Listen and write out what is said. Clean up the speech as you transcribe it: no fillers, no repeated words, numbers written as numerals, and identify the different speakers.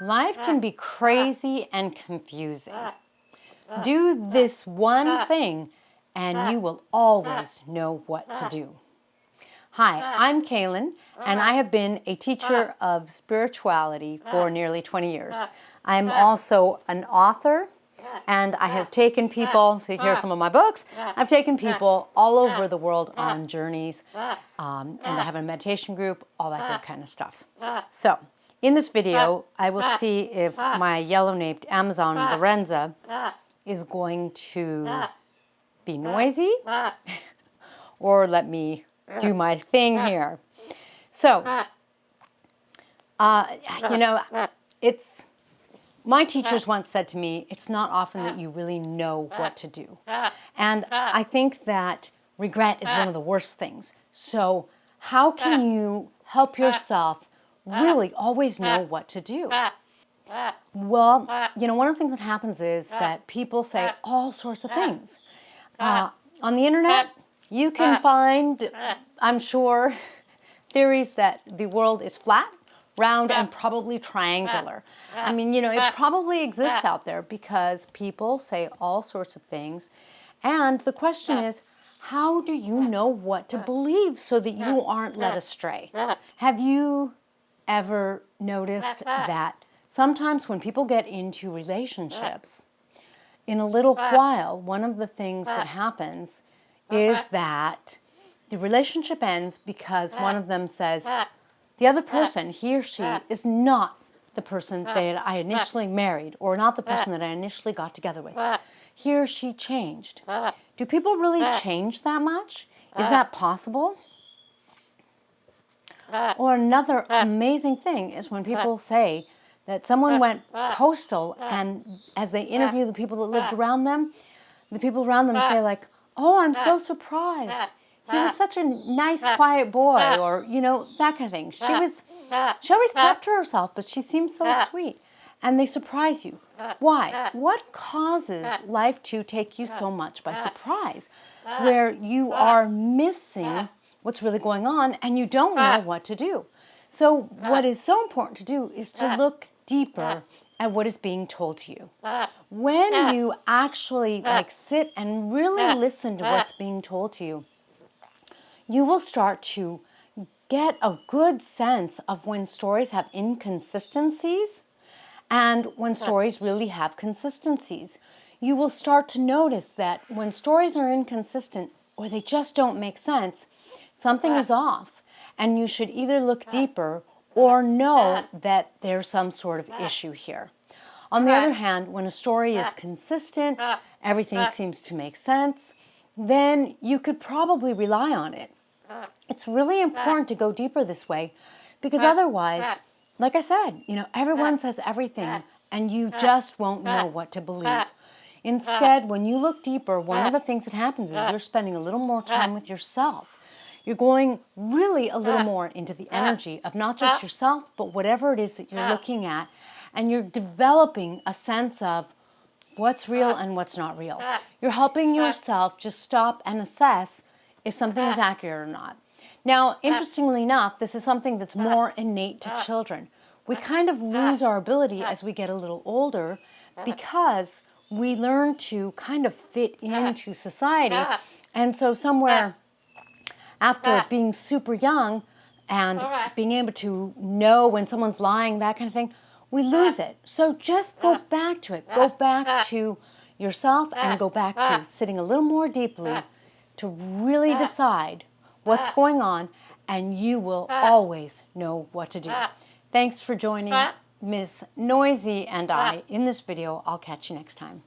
Speaker 1: Life can be crazy and confusing. Do this one thing and you will always know what to do. Hi, I'm Kaylin, and I have been a teacher of spirituality for nearly 20 years. I'm also an author, and I have taken people, so here are some of my books, I've taken people all over the world on journeys, and I have a meditation group, all that good kind of stuff. So, in this video, I will see if my yellow-naped Amazon Lorenza is going to be noisy or let me do my thing here. So, it's, my teachers once said to me, it's not often that you really know what to do. And I think that regret is one of the worst things. So how can you help yourself really always know what to do? Well, one of the things that happens is that people say all sorts of things. On the internet, you can find, I'm sure, theories that the world is flat, round, and probably triangular. I mean, it probably exists out there because people say all sorts of things. And the question is, how do you know what to believe so that you aren't led astray? Have you ever noticed that sometimes when people get into relationships, in a little while, one of the things that happens is that the relationship ends because one of them says, the other person, he or she, is not the person that I initially married or not the person that I initially got together with. He or she changed. Do people really change that much? Is that possible? Or another amazing thing is when people say that someone went postal and as they interview the people that lived around them, the people around them say like, oh, I'm so surprised. He was such a nice, quiet boy, or, that kind of thing. She always kept to herself, but she seemed so sweet. And they surprise you. Why? What causes life to take you so much by surprise, where you are missing what's really going on and you don't know what to do? So what is so important to do is to look deeper at what is being told to you. When you actually sit and really listen to what's being told to you, you will start to get a good sense of when stories have inconsistencies and when stories really have consistencies. You will start to notice that when stories are inconsistent or they just don't make sense, something is off, and you should either look deeper or know that there's some sort of issue here. On the other hand, when a story is consistent, everything seems to make sense, then you could probably rely on it. It's really important to go deeper this way because otherwise, like I said, everyone says everything and you just won't know what to believe. Instead, when you look deeper, one of the things that happens is you're spending a little more time with yourself. You're going really a little more into the energy of not just yourself, but whatever it is that you're looking at, and you're developing a sense of what's real and what's not real. You're helping yourself just stop and assess if something is accurate or not. Now, interestingly enough, this is something that's more innate to children. We kind of lose our ability as we get a little older because we learn to kind of fit into society. And so somewhere after being super young and being able to know when someone's lying, that kind of thing, we lose it. So just go back to it. Go back to yourself and go back to sitting a little more deeply to really decide what's going on, and you will always know what to do. Thanks for joining Miss Noisy and I in this video. I'll catch you next time.